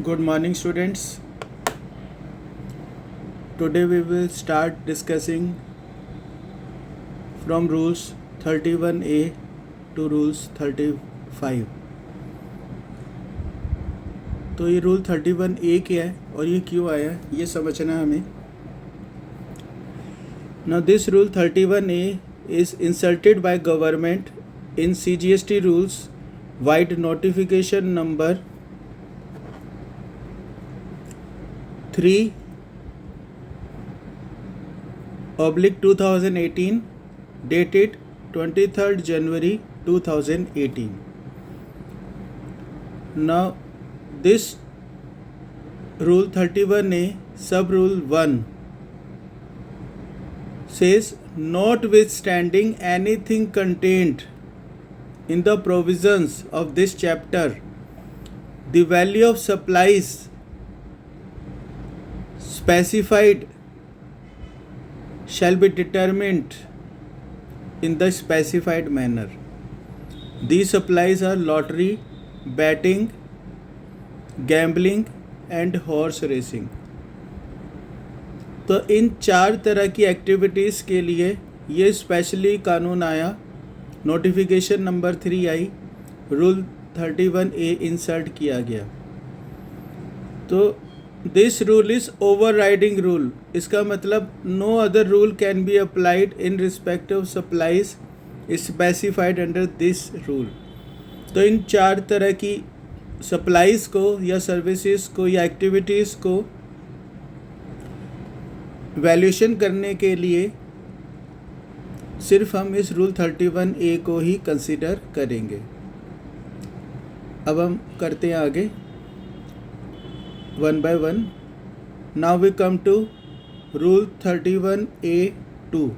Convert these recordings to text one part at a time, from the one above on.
Good morning, students. Today we will start discussing from rules 31A to rules 35. तो ये rule 31A क्या है और ये क्यों आया ये समझना है हमें. Now this rule 31A is inserted by government in CGST rules wide notification number 3/2018 dated 23rd January 2018. Now this rule 31A sub rule 1 says, notwithstanding anything contained in the provisions of this chapter, the value of supplies specified shall be determined in the specified manner. These supplies are lottery, betting, gambling and horse racing. तो इन 4 तरह की activities के लिए ये specially कानून आया, notification number 3 आई, रूल 31A इंसर्ट किया गया. तो this rule is overriding rule. इसका मतलब no other rule can be applied in respect of supplies specified under this rule. तो इन 4 तरह की सप्लाईज़ को या सर्विसेज को या एक्टिविटीज़ को वैल्यूएशन करने के लिए सिर्फ हम इस रूल 31A को ही कंसिडर करेंगे. अब हम करते हैं आगे one by one. Now we come to rule 31A2.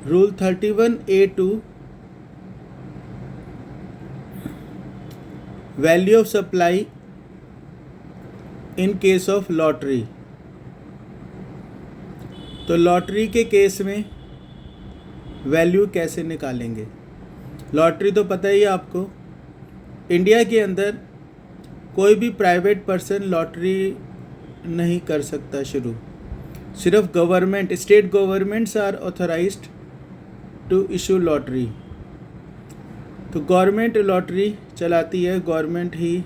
Rule 31A2 value of supply in case of lottery. तो लॉटरी के केस में वैल्यू कैसे निकालेंगे. लॉटरी तो पता ही है आपको, इंडिया के अंदर कोई भी प्राइवेट पर्सन लॉटरी नहीं कर सकता शुरू. सिर्फ government, state governments are authorised to issue lottery. तो गवर्नमेंट लॉटरी चलाती है, गवर्नमेंट ही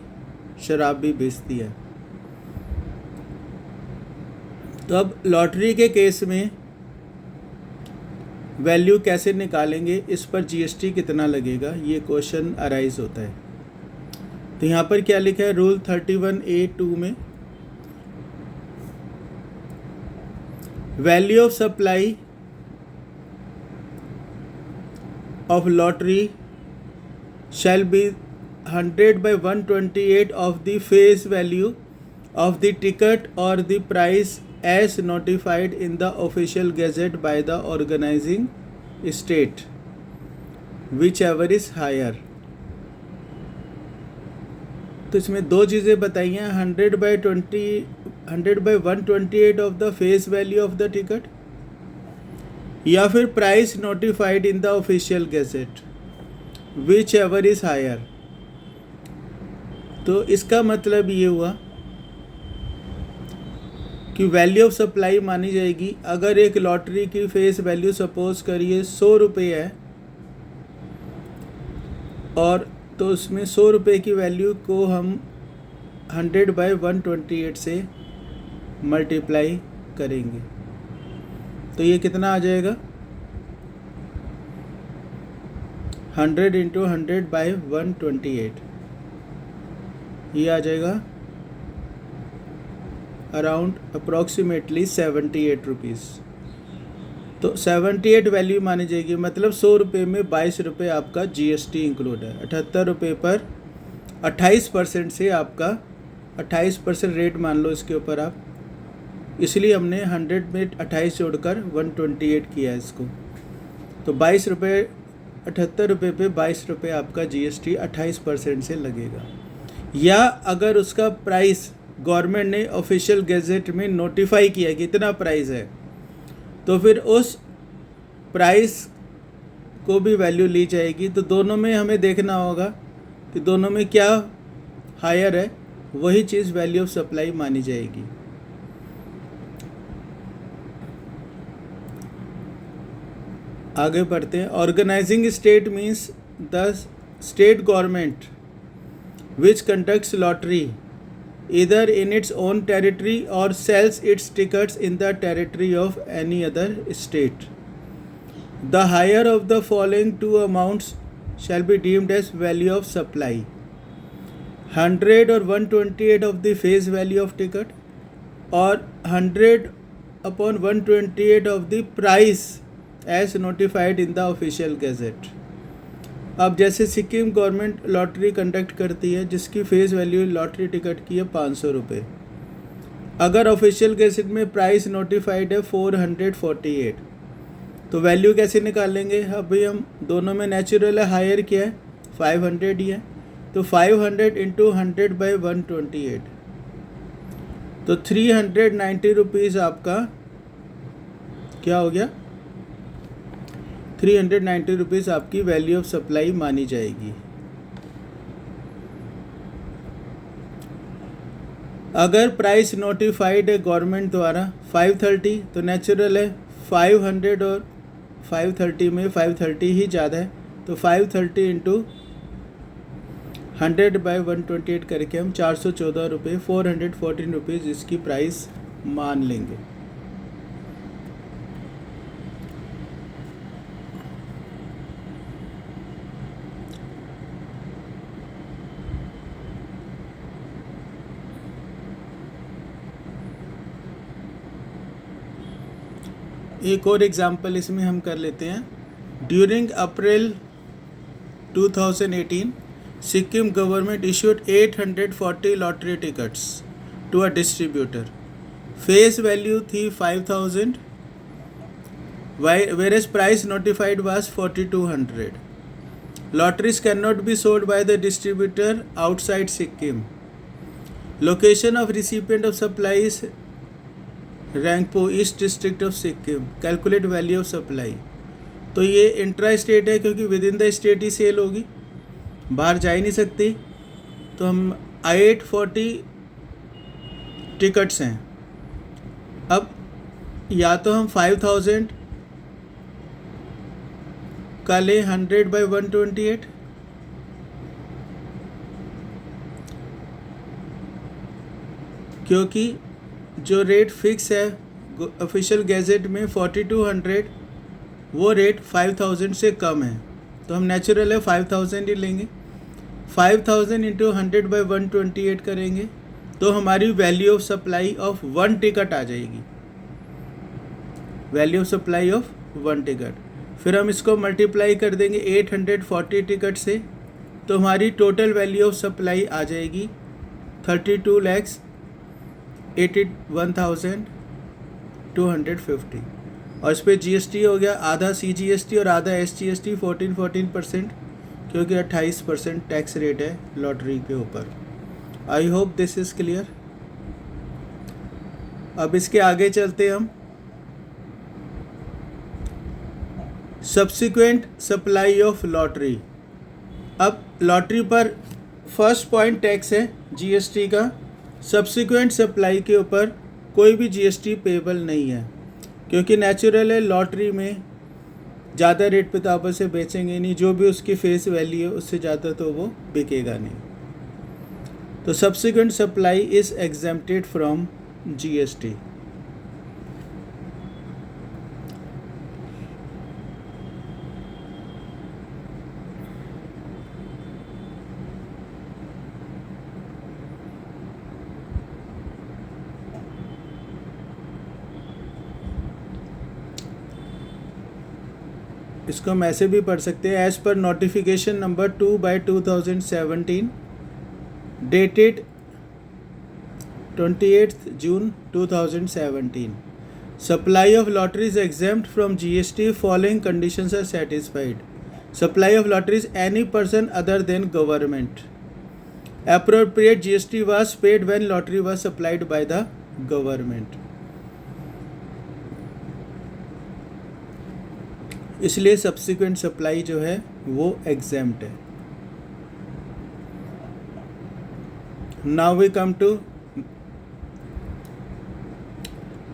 शराब भी बेचती है. तो अब लॉटरी के केस में वैल्यू कैसे निकालेंगे, इस पर जीएसटी कितना लगेगा, ये क्वेश्चन अराइज होता है. तो यहाँ पर क्या लिखा है रूल 31A2 में, value of supply of lottery shall be 100/128 of the face value of the ticket or the price as notified in the official gazette by the organizing state, whichever is higher. तो इसमें 2 चीज़ें बताई हैं, 100/128 of the face value of the ticket या फिर price notified in the official gazette, whichever is higher. तो इसका मतलब ये हुआ कि वैल्यू ऑफ सप्लाई मानी जाएगी. अगर एक लॉटरी की फेस वैल्यू सपोज करिए 100 रुपये है, और तो उसमें 100 रुपये की वैल्यू को हम 100/128 से मल्टीप्लाई करेंगे. तो ये कितना आ जाएगा, 100 × 100/128, ये आ जाएगा अराउंड अप्रॉक्सीमेटली 78 रुपीज़. तो 78 वैल्यू मानी जाएगी. मतलब 100 रुपये में 22 रुपये आपका जीएसटी इंक्लूड है. 78 रुपये पर 28% से आपका 28% रेट मान लो इसके ऊपर आप, इसलिए हमने 100 में 28 जोड़कर 128 किया है इसको. तो 22 रुपये, 78 रुपये पे 22 रुपये आपका जीएसटी 28% से लगेगा. या अगर उसका प्राइस गवर्नमेंट ने ऑफिशियल गैजेट में नोटिफाई किया कि इतना प्राइस है, तो फिर उस प्राइस को भी वैल्यू ली जाएगी. तो दोनों में हमें देखना होगा कि दोनों में क्या हायर है वही चीज़ वैल्यू ऑफ सप्लाई मानी जाएगी। आगे बढ़ते हैं। Organising state means the state government which conducts lottery either in its own territory or sells its tickets in the territory of any other state. The higher of the following two amounts shall be deemed as value of supply: 100 or 128 of the face value of ticket, or 100 upon 128 of the price as notified in the official gazette. अब जैसे Sikkim government lottery conduct करती है जिसकी face value lottery ticket की है 500 रुपये, अगर official gazette में प्राइस नोटिफाइड है 448, तो वैल्यू कैसे निकालेंगे? अभी हम दोनों में नेचुरल है, हायर क्या है 500 ही है, तो 500 इंटू 100 बाई 128, तो 390 रुपीज़ आपका क्या हो गया? 390 रुपीज़ आपकी वैल्यू ऑफ सप्लाई मानी जाएगी। अगर प्राइस नोटिफाइड है गवर्नमेंट द्वारा 530, तो नेचुरल है 500 और 530 में 530 ही ज़्यादा है, तो 530 इंटू 100 बाई 128 करके हम 414 रुपये 414 रुपीज़ इसकी प्राइस मान लेंगे। एक और एग्जांपल इसमें हम कर लेते हैं। During April 2018 Sikkim government issued 840 lottery tickets to a distributor. Face value थी 5000, whereas price notified was 4200. Lotteries cannot be sold by the distributor outside Sikkim. Location of recipient of supplies Rangpo east district of Sikkim. Calculate value of supply. तो ये intra state है क्योंकि within the state ही sale होगी, बाहर जा ही नहीं सकती। तो हम 840 टिकट्स हैं। अब या तो हम 5000 का ले 100 बाई 128, क्योंकि जो रेट फिक्स है ऑफिशियल गैजेट में 4200, वो रेट 5000 से कम है, तो हम नेचुरल है 5000 ही लेंगे। 5000 इंटू 100 बाई 128 करेंगे तो हमारी value of supply of 1 ticket आ जाएगी, value of supply of 1 ticket. फिर हम इसको मल्टीप्लाई कर देंगे 840 टिकट से, तो हमारी टोटल वैल्यू ऑफ सप्लाई आ जाएगी 32,81,250। और इस पर GST हो गया, आधा CGST और आधा SGST 14% क्योंकि 28% टैक्स रेट है लॉटरी के ऊपर। आई होप दिस इज़ क्लियर। अब इसके आगे चलते हम। Subsequent supply of lottery. अब लॉटरी पर फर्स्ट पॉइंट टैक्स है GST का, सब्सिक्वेंट सप्लाई के ऊपर कोई भी GST पेबल नहीं है, क्योंकि नेचुरल है लॉटरी में ज़्यादा रेट पे ताबा से बेचेंगे नहीं, जो भी उसकी फेस वैल्यू है उससे ज़्यादा तो वो बिकेगा नहीं। तो subsequent supply is exempted from GST। इसको हम ऐसे भी पढ़ सकते हैं। As per notification number 2/2017 dated 28 June 2017, supply of lotteries exempt from GST following conditions are satisfied. Supply of lotteries any person other than government. Appropriate GST was paid when lottery was supplied by the government. इसलिए subsequent supply जो है वो exempt है। Now we come to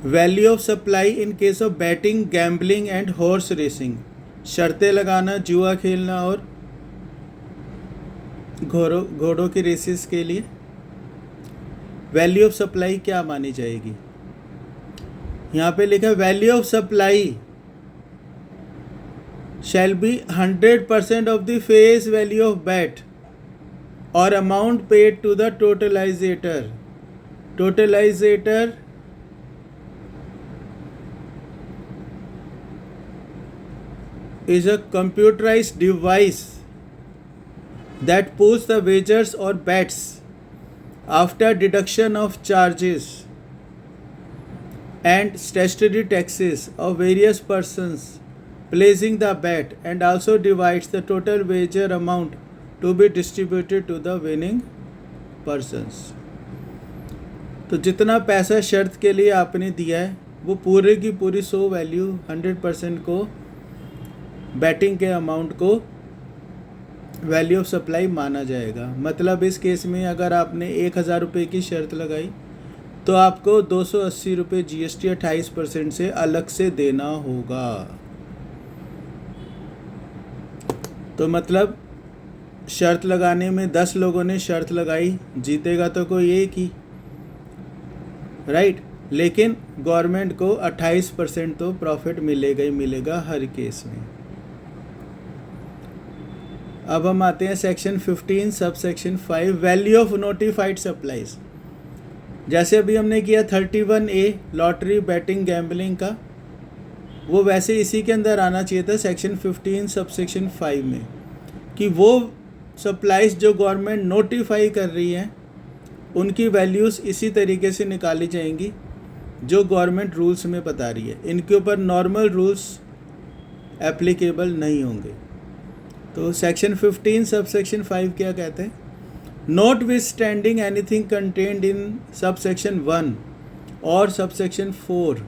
value of supply in case of betting, gambling and horse racing. शर्तें लगाना, जुआ खेलना और घोड़ों की रेसेस के लिए वैल्यू ऑफ सप्लाई क्या मानी जाएगी? यहाँ पे लिखा value of supply shall be 100% of the face value of bet or amount paid to the totalisator. Totalisator is a computerized device that pulls the wagers or bets after deduction of charges and statutory taxes of various persons placing the bet, and also divides the total wager amount to be distributed to the winning persons। तो जितना पैसा शर्त के लिए आपने दिया है वो पूरे की पूरी 100 वैल्यू 100% को बैटिंग के अमाउंट को वैल्यू ऑफ सप्लाई माना जाएगा। मतलब इस केस में अगर आपने 1000 रुपये की शर्त लगाई तो आपको 280 रुपये GST 28% से अलग से देना होगा। तो मतलब शर्त लगाने में 10 लोगों ने शर्त लगाई, जीतेगा तो कोई एक ही, राइट। लेकिन गवर्नमेंट को 28% तो प्रॉफिट मिलेगा ही मिलेगा हर केस में। अब हम आते हैं section 15 sub section 5 value of notified supplies. जैसे अभी हमने किया 31A लॉटरी, बैटिंग, गैम्बलिंग का, वो वैसे इसी के अंदर आना चाहिए था सेक्शन 15 सब सेक्शन 5 में, कि वो सप्लाईज जो गवर्नमेंट नोटिफाई कर रही है उनकी वैल्यूज़ इसी तरीके से निकाली जाएंगी जो गवर्नमेंट रूल्स में बता रही है। इनके ऊपर नॉर्मल रूल्स एप्लीकेबल नहीं होंगे। तो सेक्शन 15 सब सेक्शन 5 क्या कहते हैं? Not with standing anything contained in sub section 1 और sub section 4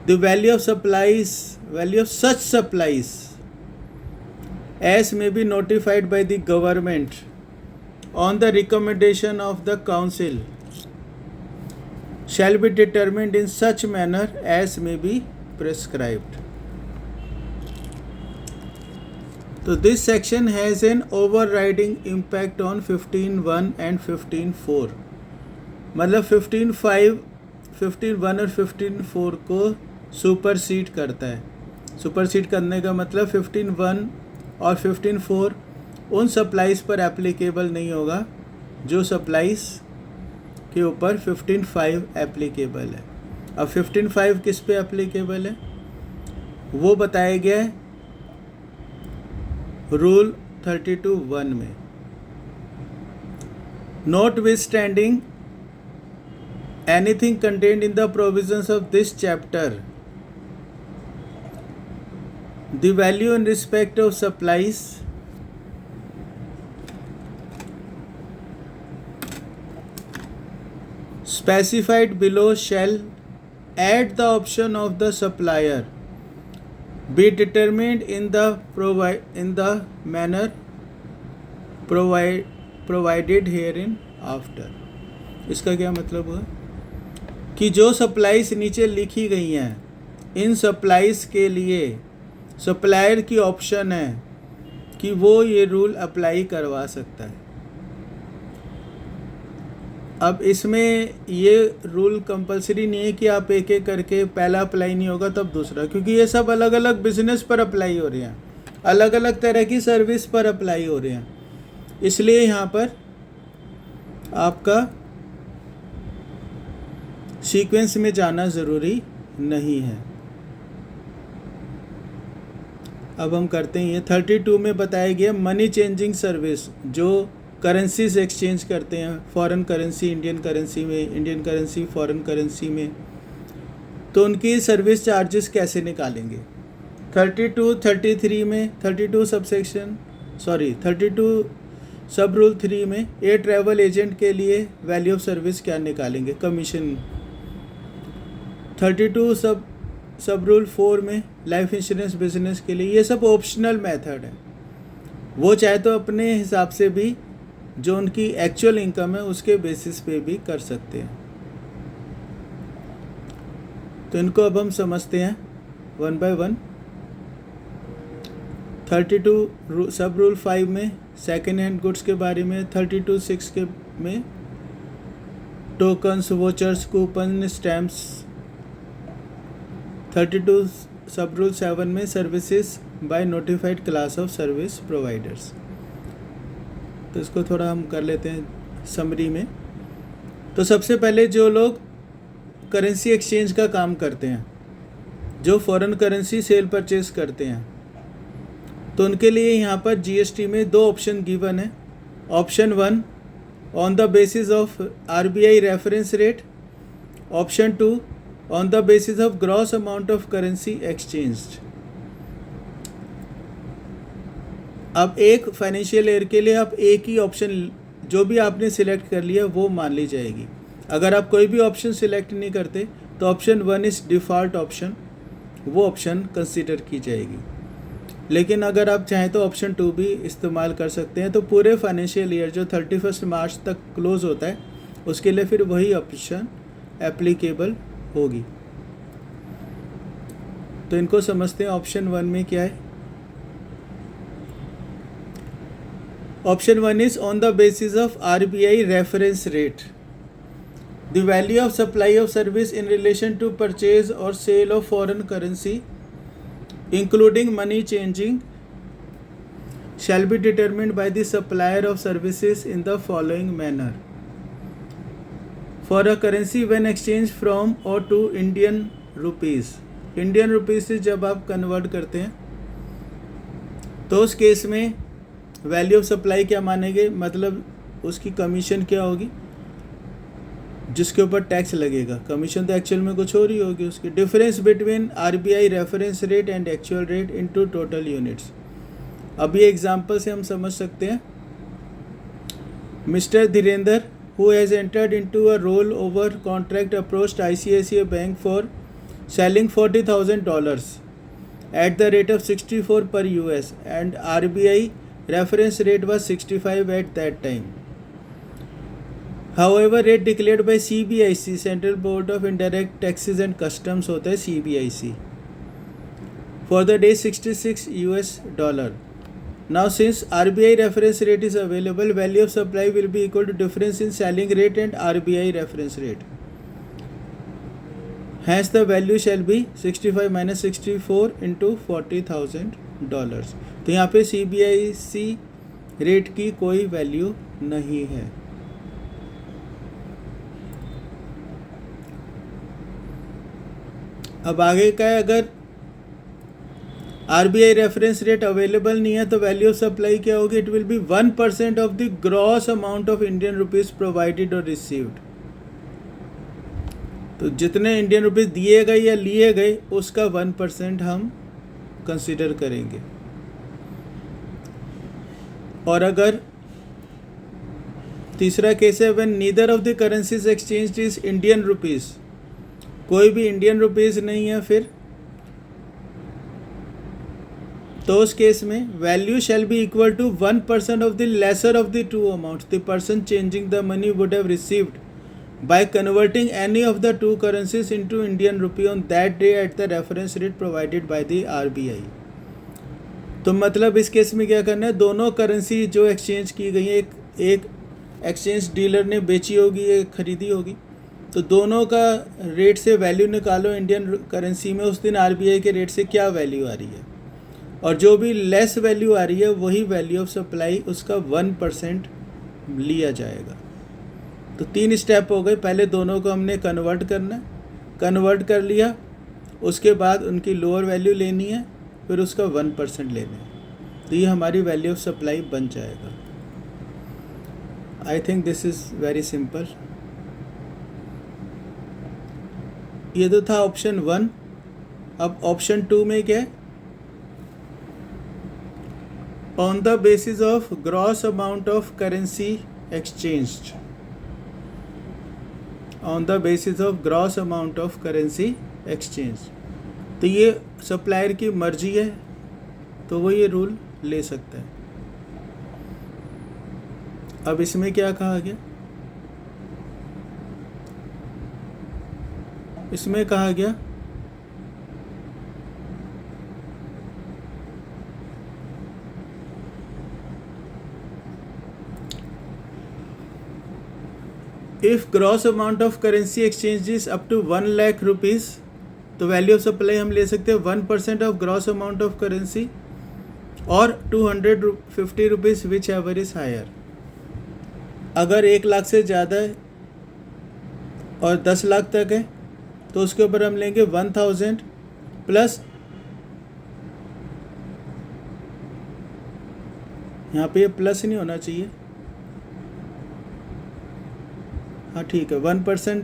the value of supplies, value of such supplies as may be notified by the government on the recommendation of the council shall be determined in such manner as may be prescribed। So this section has an overriding impact on 15(1) and 15(4)। मतलब 15(5), 15(1) और 15(4) को supersede करता है। Supersede करने का मतलब 15(1) और 15(4) उन सप्लाईज पर एप्लीकेबल नहीं होगा जो सप्लाईज के ऊपर 15(5) एप्लीकेबल है। अब 15(5) किस पे एप्लीकेबल है वो बताया गया है रूल 32(1) में। Not with standing anything contained in the provisions of this chapter the value in respect of supplies specified below shall at the option of the supplier be determined in the manner provided herein after। इसका क्या मतलब हुआ कि जो supplies नीचे लिखी गई हैं इन सप्लाईज के लिए सप्लायर की ऑप्शन है कि वो ये रूल अप्लाई करवा सकता है। अब इसमें ये रूल कंपलसरी नहीं है कि आप एक एक करके पहला अप्लाई नहीं होगा तब दूसरा, क्योंकि ये सब अलग अलग बिजनेस पर अप्लाई हो रहे हैं, अलग अलग तरह की सर्विस पर अप्लाई हो रहे हैं। इसलिए यहाँ पर आपका सीक्वेंस में जाना ज़रूरी नहीं है। अब हम करते हैं ये 32 में बताया गया मनी चेंजिंग सर्विस, जो करेंसीज एक्सचेंज करते हैं, फॉरेन करेंसी इंडियन करेंसी में, इंडियन करेंसी फॉरेन करेंसी में, तो उनकी सर्विस चार्जेस कैसे निकालेंगे। 33 में 32 सब रूल 3 में ए ट्रैवल एजेंट के लिए वैल्यू ऑफ सर्विस क्या निकालेंगे, कमीशन। 32 सब रूल 4 में लाइफ इंश्योरेंस बिजनेस के लिए, ये सब ऑप्शनल मेथड है, वो चाहे तो अपने हिसाब से भी जो उनकी एक्चुअल इनकम है उसके बेसिस पे भी कर सकते हैं। तो इनको अब हम समझते हैं वन बाय वन। 32 सब रूल 5 में सेकेंड हैंड गुड्स के बारे में, 32(6) के में टोकन्स, वोचर्स, कूपन, स्टैम्प्स, 32 सब रूल 7 में services by notified class of service providers. तो इसको थोड़ा हम कर लेते हैं समरी में। तो सबसे पहले जो लोग करेंसी एक्सचेंज का काम करते हैं, जो फॉरेन करेंसी सेल परचेज करते हैं, तो उनके लिए यहाँ पर जीएसटी में 2 ऑप्शन गिवन है। Option 1 on the basis of RBI reference rate, option 2 on the basis of gross amount of currency exchanged. अब एक फाइनेंशियल ईयर के लिए आप एक ही ऑप्शन जो भी आपने सिलेक्ट कर लिया वो मान ली जाएगी। अगर आप कोई भी ऑप्शन सिलेक्ट नहीं करते तो ऑप्शन 1 इस डिफ़ॉल्ट ऑप्शन, वो ऑप्शन कंसीडर की जाएगी। लेकिन अगर आप चाहें तो ऑप्शन 2 भी इस्तेमाल कर सकते हैं। तो पूरे फाइनेंशियल ईयर जो 31 मार्च तक क्लोज होता है उसके लिए फिर वही ऑप्शन एप्लीकेबल होगी। तो इनको समझते हैं। ऑप्शन 1 में क्या है? Option 1 is on the basis of RBI reference rate, the value of supply of service in relation to purchase or sale of foreign currency including money changing shall be determined by the supplier of services in the following manner. For a currency when exchanged from or to Indian rupees, Indian rupees से जब आप convert करते हैं तो उस case में value of supply क्या मानेंगे, मतलब उसकी कमीशन क्या होगी जिसके ऊपर टैक्स लगेगा। कमीशन तो एक्चुअल में कुछ और ही होगी उसकी। Difference between RBI reference rate and actual rate into total units. अब ये एग्जांपल से हम समझ सकते हैं। Mister Dhirendra who has entered into a roll over contract approached ICICI bank for selling $40,000 at the rate of 64 पर US and RBI reference rate was 65 at that time. However, rate declared by CBIC, Central Board of Indirect Taxes and Customs होता है CBIC, for the day $66. Now, since RBI reference rate is available, value of supply will be equal to difference in selling rate and RBI reference rate. Hence, the value shall be 65 minus 64 into $40,000. तो यहाँ पे CBIC rate की कोई value नहीं है। अब आगे का है, अगर आरबीआई रेफरेंस रेट अवेलेबल नहीं है तो वैल्यू ऑफ सप्लाई क्या होगी? It will be 1% of the gross amount of Indian rupees provided और रिसीव्ड। तो जितने इंडियन रुपीज दिए गए या लिए गए उसका 1% हम कंसिडर करेंगे। और अगर तीसरा केस है when neither of the currencies exchanged is Indian rupees, कोई भी इंडियन रुपीज़ नहीं है फिर, तो उस केस में value shall be equal to 1% of the lesser of the two amounts the person changing the money would have received by converting any of the two currencies into Indian rupee on that day at the reference rate provided by the RBI. तो मतलब इस case में क्या करना है, दोनों currency जो exchange की गई है, एक एक्सचेंज डीलर ने बेची होगी, एक खरीदी होगी, तो दोनों का रेट से वैल्यू निकालो इंडियन करेंसी में उस दिन आरबीआई के रेट से क्या वैल्यू आ रही है, और जो भी लेस वैल्यू आ रही है वही वैल्यू ऑफ सप्लाई उसका 1% लिया जाएगा। तो 3 स्टेप हो गए। पहले दोनों को हमने कन्वर्ट करना है, कन्वर्ट कर लिया, उसके बाद उनकी लोअर वैल्यू लेनी है, फिर उसका 1% लेना है, तो ये हमारी वैल्यू ऑफ सप्लाई बन जाएगा। I think this is very simple. ये तो था ऑप्शन 1। अब ऑप्शन 2 में क्या है? On the basis of gross amount of currency exchanged, on the basis of gross amount of currency exchange. तो ये सप्लायर की मर्जी है, तो वो ये रूल ले सकता है। अब इसमें क्या कहा गया, इसमें कहा गया if gross amount of currency exchanges up to 1 lakh rupees, तो वैल्यू ऑफ सप्लाई हम ले सकते हैं 1% of gross amount of currency और 250 rupees whichever is higher. अगर 1 लाख से ज़्यादा है और 10 लाख तक है तो उसके ऊपर हम लेंगे 1000 प्लस, यहाँ पे ये प्लस नहीं होना चाहिए, हाँ ठीक है, 1%,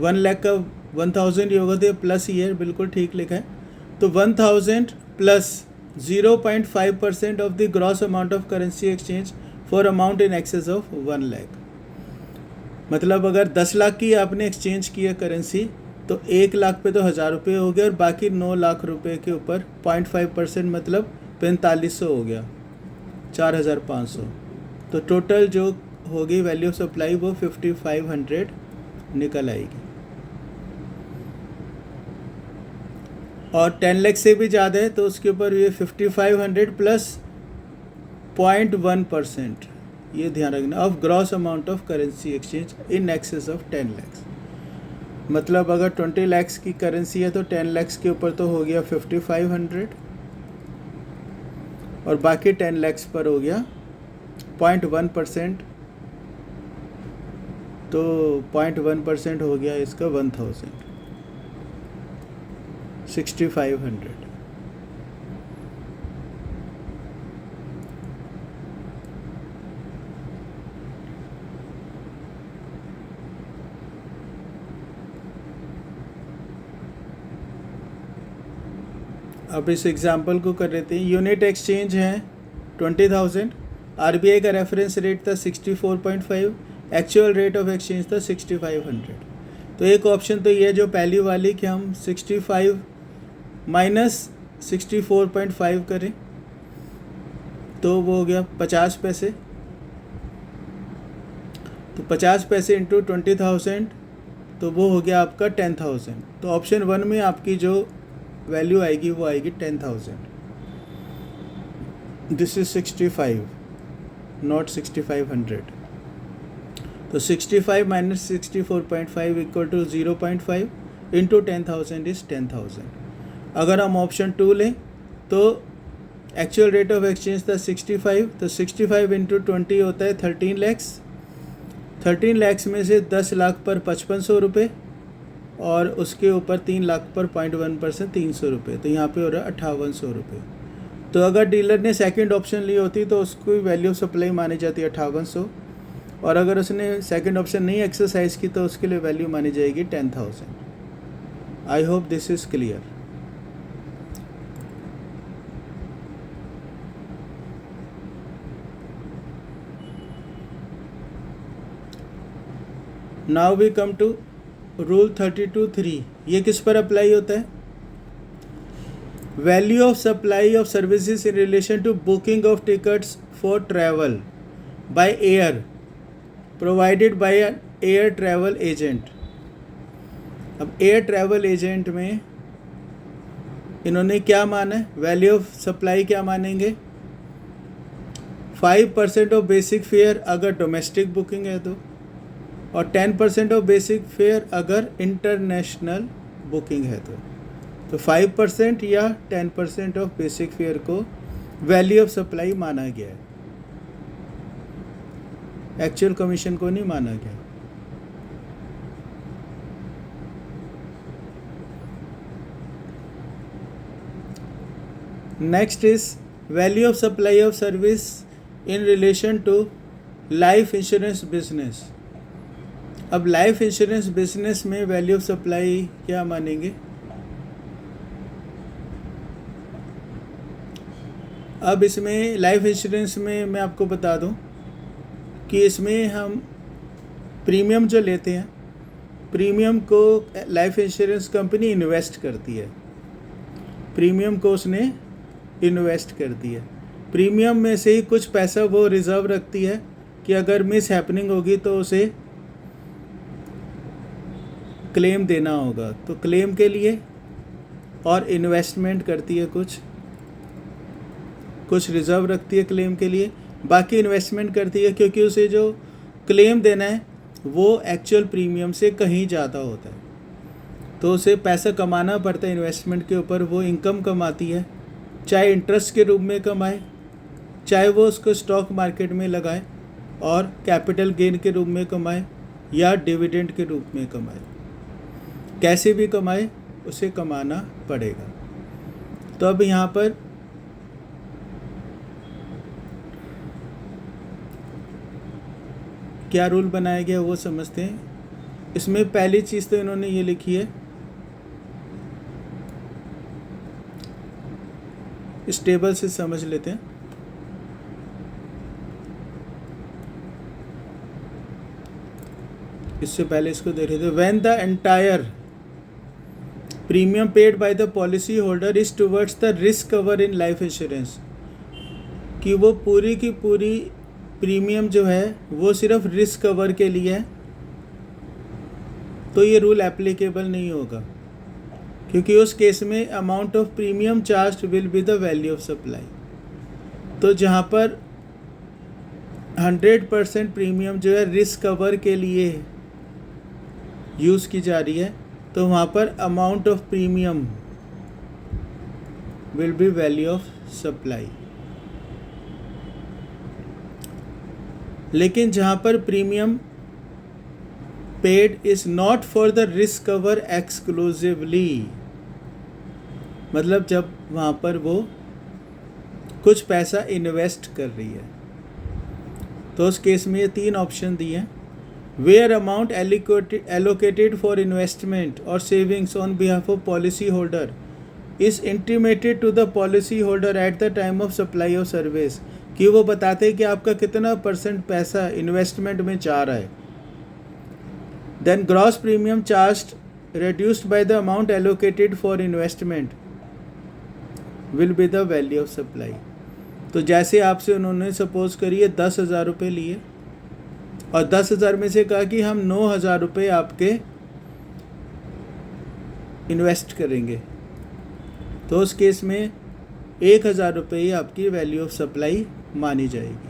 1 लाख का 1000 ही होगा तो ये प्लस ही है, बिल्कुल ठीक लिखा है। तो 1000 plus 0.5% of the gross amount of currency exchange for amount in excess of 1 lakh. मतलब अगर 10 लाख की आपने एक्सचेंज किया करेंसी तो 1 लाख पे तो 1000 रुपये हो गए और बाकी 9 लाख रुपए के ऊपर 0.5% मतलब 4500 हो गया, 4500। तो टोटल जो होगी वैल्यू ऑफ सप्लाई वो 5500 निकल आएगी। और 10 लाख से भी ज़्यादा है तो उसके ऊपर ये 5500 प्लस 0.1%, ये ध्यान रखना, of gross amount of currency exchange in excess of 10 lakh. मतलब अगर 20 लाख की करेंसी है तो 10 लाख के ऊपर तो हो गया 5500 और बाकी 10 लाख पर हो गया 0.1%, तो 0.1% हो गया इसका 1000, 6500। अब इस एग्जांपल को कर लेते हैं। यूनिट एक्सचेंज है 20,000, आरबीआई का रेफरेंस रेट था 64.5, एक्चुअल रेट ऑफ एक्सचेंज था 6500। तो एक ऑप्शन तो ये जो पहली वाली कि हम 65 माइनस 64.5 करें तो वो हो गया 50 पैसे, तो 50 पैसे इंटू 20,000 तो वो हो गया आपका 10,000। तो ऑप्शन 1 में आपकी जो वैल्यू आएगी वो आएगी 10,000। This is 65 not 6500। तो 65 minus 64.5 equal to 0.5 into 10,000 is 10,000। अगर हम ऑप्शन 2 लें तो एक्चुअल रेट ऑफ एक्सचेंज था 65, तो 65 इंटू 20 होता है 13 लैक्स। 13 लैक्स में से 10 लाख पर 5500 रुपये और उसके ऊपर 3 लाख पर 0.1% 300 रुपये, तो यहाँ पे हो रहा है 5800 रुपये। तो अगर डीलर ने सेकंड ऑप्शन ली होती तो उसको वैल्यू ऑफ सप्लाई मानी जाती है 5800, और अगर उसने सेकंड ऑप्शन नहीं एक्सरसाइज की तो उसके लिए वैल्यू मानी जाएगी 10,000। I hope this is clear. Now we come to rule 32(3). ये किस पर अप्लाई होता है? Value of supply of services in relation to booking of tickets for travel by air provided by air travel agent. अब air travel agent में इन्होंने क्या माना है? वैल्यू ऑफ सप्लाई क्या मानेंगे? 5% ऑफ बेसिक फेयर अगर डोमेस्टिक बुकिंग है तो, और 10% ऑफ बेसिक फेयर अगर इंटरनेशनल बुकिंग है तो 5% या 10% ऑफ बेसिक फेयर को वैल्यू ऑफ सप्लाई माना गया है, एक्चुअल कमीशन को नहीं माना गया। Next is value of supply of service in relation to life insurance business. अब लाइफ इंश्योरेंस बिजनेस में वैल्यू ऑफ सप्लाई क्या मानेंगे? अब इसमें लाइफ इंश्योरेंस में मैं आपको बता दूं कि इसमें हम प्रीमियम जो लेते हैं, प्रीमियम को लाइफ इंश्योरेंस कंपनी इन्वेस्ट करती है, प्रीमियम को उसने इन्वेस्ट कर दिया। प्रीमियम में से ही कुछ पैसा वो रिज़र्व रखती है कि अगर मिस हैपनिंग होगी तो उसे क्लेम देना होगा। तो क्लेम के लिए और इन्वेस्टमेंट करती है, कुछ रिजर्व रखती है क्लेम के लिए, बाकी इन्वेस्टमेंट करती है, क्योंकि उसे जो क्लेम देना है वो एक्चुअल प्रीमियम से कहीं ज़्यादा होता है, तो उसे पैसा कमाना पड़ता है इन्वेस्टमेंट के ऊपर। वो इनकम कमाती है, चाहे इंटरेस्ट के रूप में कमाए, चाहे वो उसको स्टॉक मार्केट में लगाए और कैपिटल गेन के रूप में कमाए या डिविडेंड के रूप में कमाए, कैसे भी कमाए उसे कमाना पड़ेगा। तो अब यहाँ पर क्या रूल बनाया गया वो समझते हैं। इसमें पहली चीज़ तो इन्होंने ये लिखी है, इस टेबल से समझ लेते हैं। इससे पहले इसको देख रहे थे। When the entire premium paid by the policy holder is towards the risk cover in life insurance, कि वो पूरी की पूरी प्रीमियम जो है वो सिर्फ रिस्क कवर के लिए है, तो ये रूल एप्लीकेबल नहीं होगा, क्योंकि उस केस में amount of premium charge will be the value of supply. तो जहाँ पर 100% प्रीमियम जो है रिस्क कवर के लिए यूज़ की जा रही है, तो वहाँ पर amount of premium will be value of supply. लेकिन जहाँ पर premium paid is not for the risk cover exclusively, मतलब जब वहाँ पर वो कुछ पैसा इन्वेस्ट कर रही है, तो उस केस में ये 3 ऑप्शन दिए हैं। Where amount allocated for investment or savings on behalf of policy holder is intimated to the policy holder at the time of supply of service, कि वो बताते हैं कि आपका कितना % पैसा इन्वेस्टमेंट में जा रहा है। Then gross premium charged reduced by the amount allocated for investment will be the value of supply। तो जैसे आपसे उन्होंने सपोज करिए 10,000 रुपये लिए और 10,000 में से कहा कि हम 9,000 रुपये आपके इन्वेस्ट करेंगे, तो उस केस में 1,000 रुपये ही आपकी वैल्यू ऑफ सप्लाई मानी जाएगी।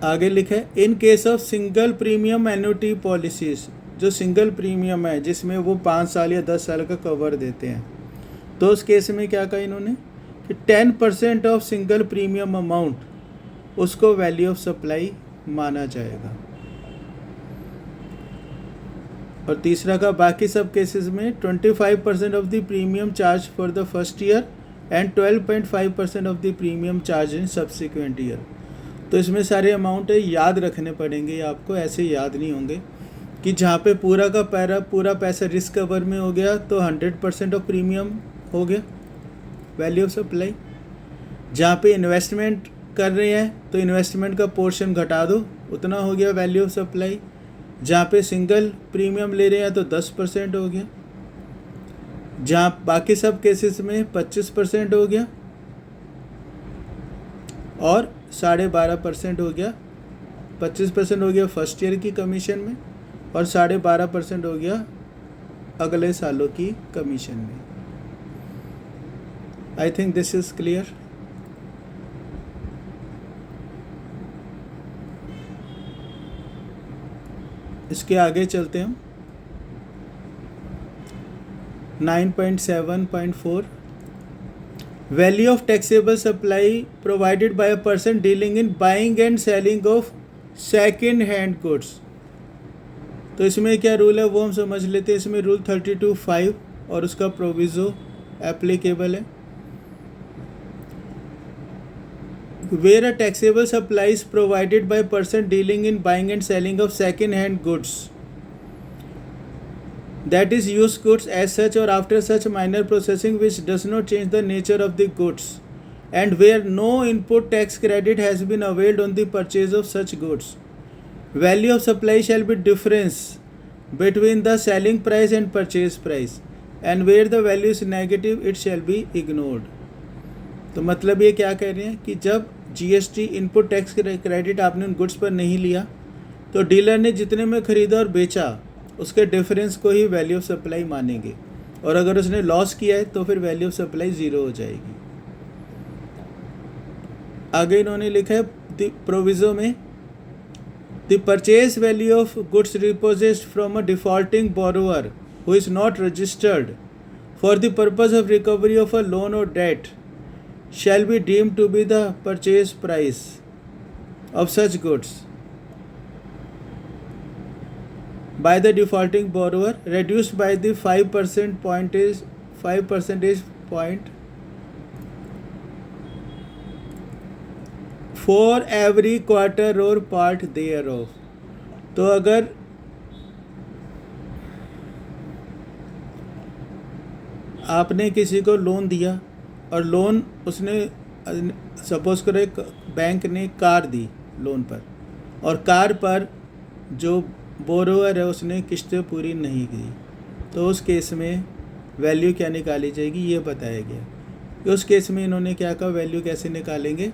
आगे लिखा है इन case of single premium annuity policies, जो सिंगल प्रीमियम है जिसमें वो 5 साल या 10 साल का कवर देते हैं, तो उस केस में क्या कहा इन्होंने कि 10% ऑफ सिंगल प्रीमियम अमाउंट उसको वैल्यू ऑफ सप्लाई माना जाएगा। और तीसरा का बाकी सब केसेस में 25% of the premium charge for the first year and 12.5% of the premium charge in subsequent year. तो इसमें सारे अमाउंट है, याद रखने पड़ेंगे आपको, ऐसे याद नहीं होंगे कि जहाँ पे पूरा पैसा रिस्क कवर में हो गया तो 100% ऑफ प्रीमियम हो गया वैल्यू ऑफ सप्लाई। जहाँ पे इन्वेस्टमेंट कर रहे हैं तो इन्वेस्टमेंट का पोर्शन घटा दो, उतना हो गया वैल्यू ऑफ सप्लाई। जहाँ पे सिंगल प्रीमियम ले रहे हैं तो 10% हो गया, जहाँ बाकी सब केसेस में 25% हो गया और 12.5% हो गया। 25% हो गया फर्स्ट ईयर की कमीशन में और 12.5% हो गया अगले सालों की कमीशन में। I think this is clear. इसके आगे चलते हैं हम 9.7.4 value of taxable supply provided by a person dealing in buying and selling of second hand goods. तो इसमें क्या रूल है वो हम समझ लेते हैं। इसमें रूल 32(5) और उसका प्रोविजो एप्लीकेबल है। Where a taxable supply is provided by a person dealing in buying and selling of second-hand goods, that is used goods as such or after such minor processing which does not change the nature of the goods, and where no input tax credit has been availed on the purchase of such goods, value of supply shall be difference between the selling price and purchase price, and where the value is negative it shall be ignored। तो मतलब ये क्या कह रहे हैं कि जब GST input tax credit आपने उन गुड्स पर नहीं लिया तो डीलर ने जितने में ख़रीदा और बेचा उसके डिफरेंस को ही वैल्यू ऑफ सप्लाई मानेंगे, और अगर उसने लॉस किया है तो फिर वैल्यू ऑफ सप्लाई ज़ीरो हो जाएगी। आगे इन्होंने लिखा है प्रोविज़ो में the purchase value of goods repossessed from a defaulting borrower who is not registered for the purpose of recovery of a loan or debt shall be deemed to be the purchase price of such goods by the defaulting borrower, reduced by the 5 percentage point for every quarter or part thereof। तो अगर आपने किसी को loan दिया और loan उसने suppose करो एक बैंक ने कार दी लोन पर, और कार पर जो बोरोअर है उसने किस्तें पूरी नहीं की, तो उस केस में वैल्यू क्या निकाली जाएगी ये बताया गया। उस केस में इन्होंने क्या कहा, वैल्यू कैसे निकालेंगे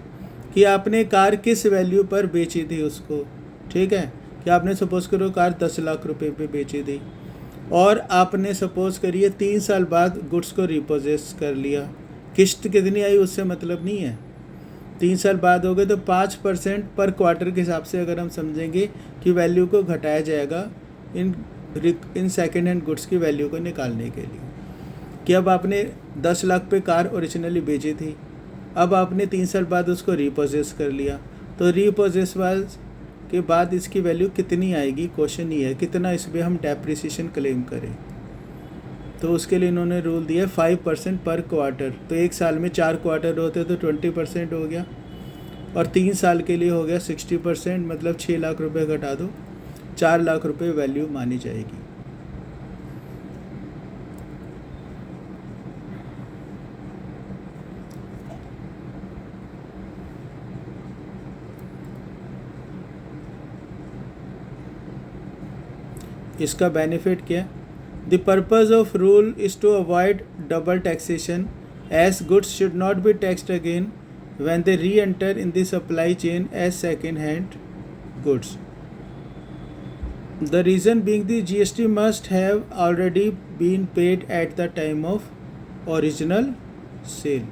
कि आपने कार किस वैल्यू पर बेची थी उसको। ठीक है, कि आपने सपोज करो कार 10 लाख रुपए पे बेची थी और आपने सपोज करिए 3 साल बाद गुड्स को रिपोजेस कर लिया। किस्त कितनी आई उससे मतलब नहीं है, 3 साल बाद हो गए तो 5% पर क्वार्टर के हिसाब से अगर हम समझेंगे कि वैल्यू को घटाया जाएगा इन सेकेंड हैंड गुड्स की वैल्यू को निकालने के लिए। कि अब आपने 10 लाख पे कार ओरिजिनली बेची थी, अब आपने 3 साल बाद उसको रिपोजेस कर लिया, तो रिपोजेस के बाद इसकी वैल्यू कितनी आएगी, क्वेश्चन ये है कितना इस पर हम डेप्रिसिएशन क्लेम करें। तो उसके लिए इन्होंने रूल दिया 5% पर क्वार्टर। तो एक साल में 4 क्वार्टर होते तो 20% हो गया, और 3 साल के लिए हो गया 60%, मतलब 6 लाख रुपए घटा दो, 4 लाख रुपए वैल्यू मानी जाएगी। इसका बेनिफिट क्या है? The purpose of rule is to avoid double taxation, as goods should not be taxed again when they re-enter in the supply chain as second-hand goods. The reason being the GST must have already been paid at the time of original sale.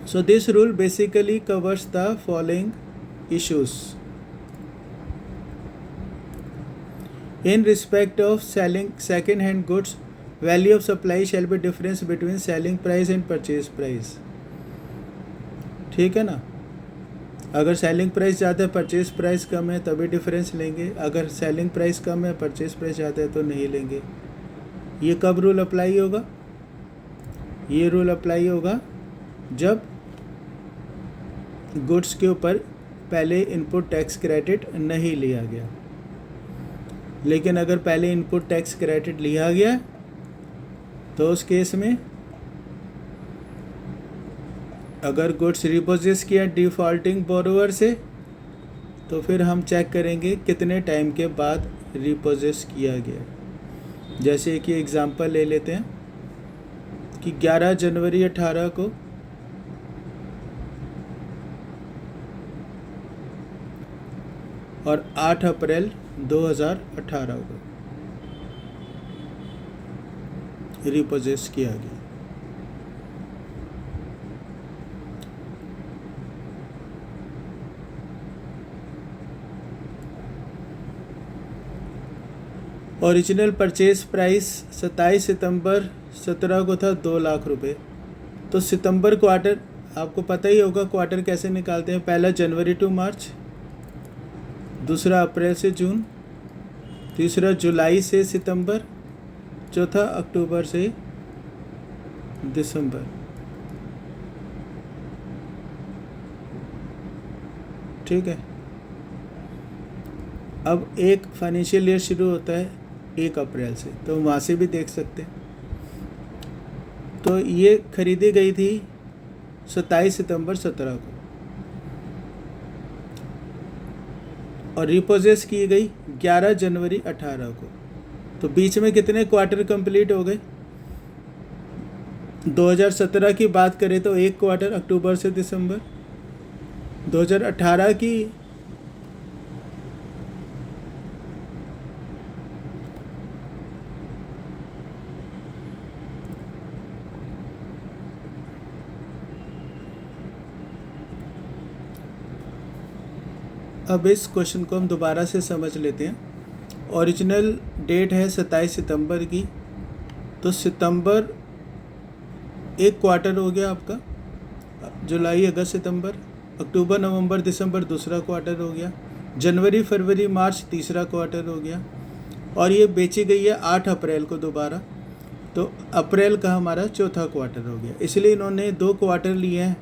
So this rule basically covers the following issues. In respect of selling second-hand goods, value of supply shall be difference between selling price and purchase price। ठीक है ना, अगर selling price ज़्यादा है purchase price कम है तभी difference लेंगे, अगर सेलिंग प्राइस कम है परचेज प्राइस ज़्यादा है तो नहीं लेंगे। ये कब रूल अप्लाई होगा? ये रूल अप्लाई होगा जब गुड्स के ऊपर पहले इनपुट टैक्स क्रेडिट नहीं लिया गया। लेकिन अगर पहले इनपुट टैक्स क्रेडिट लिया गया तो उस केस में अगर गुड्स रिपोजेस किया डिफॉल्टिंग बोरोवर से, तो फिर हम चेक करेंगे कितने टाइम के बाद रिपोजेस किया गया। जैसे कि एग्जांपल ले लेते हैं कि 11 जनवरी 18 को और 8 अप्रैल 2018 को रिपोजेस किया गया। ओरिजिनल परचेज प्राइस 27 सितंबर 17 को था 2 लाख रुपए। तो सितंबर क्वार्टर आपको पता ही होगा क्वार्टर कैसे निकालते हैं, पहला जनवरी टू मार्च, दूसरा अप्रैल से जून, तीसरा जुलाई से सितंबर, चौथा अक्टूबर से दिसंबर। ठीक है, अब एक फाइनेंशियल ईयर शुरू होता है 1 अप्रैल से, तो वहाँ से भी देख सकते हैं। तो ये खरीदी गई थी 27 सितंबर 17 को और रिपोजेस की गई 11 जनवरी 18 को। तो बीच में कितने क्वार्टर कंप्लीट हो गए? 2017 की बात करें तो एक क्वार्टर अक्टूबर से दिसंबर, 2018 की अब इस क्वेश्चन को हम दोबारा से समझ लेते हैं। ओरिजिनल डेट है 27 सितंबर की, तो सितंबर एक क्वार्टर हो गया आपका, जुलाई अगस्त सितंबर, अक्टूबर नवंबर दिसंबर दूसरा क्वार्टर हो गया, जनवरी फरवरी मार्च तीसरा क्वार्टर हो गया, और ये बेची गई है 8 अप्रैल को दोबारा, तो अप्रैल का हमारा चौथा क्वार्टर हो गया। इसलिए इन्होंने 2 क्वार्टर लिए हैं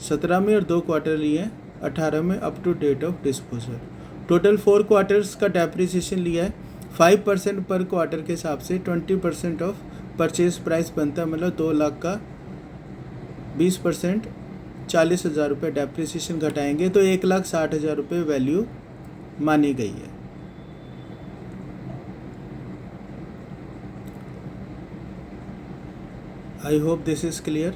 17 में और 2 क्वार्टर लिए हैं 18 में up to date of disposal. Total 4 quarters का डेप्रिसिएशन लिया है 5% पर क्वार्टर के हिसाब से, 20% ऑफ परचेज प्राइस बनता है, मतलब 2 लाख का 20% 40,000 रुपये डेप्रिसिएशन घटाएंगे तो 1,60,000 रुपये वैल्यू मानी गई है। आई होप दिस इज़ क्लियर।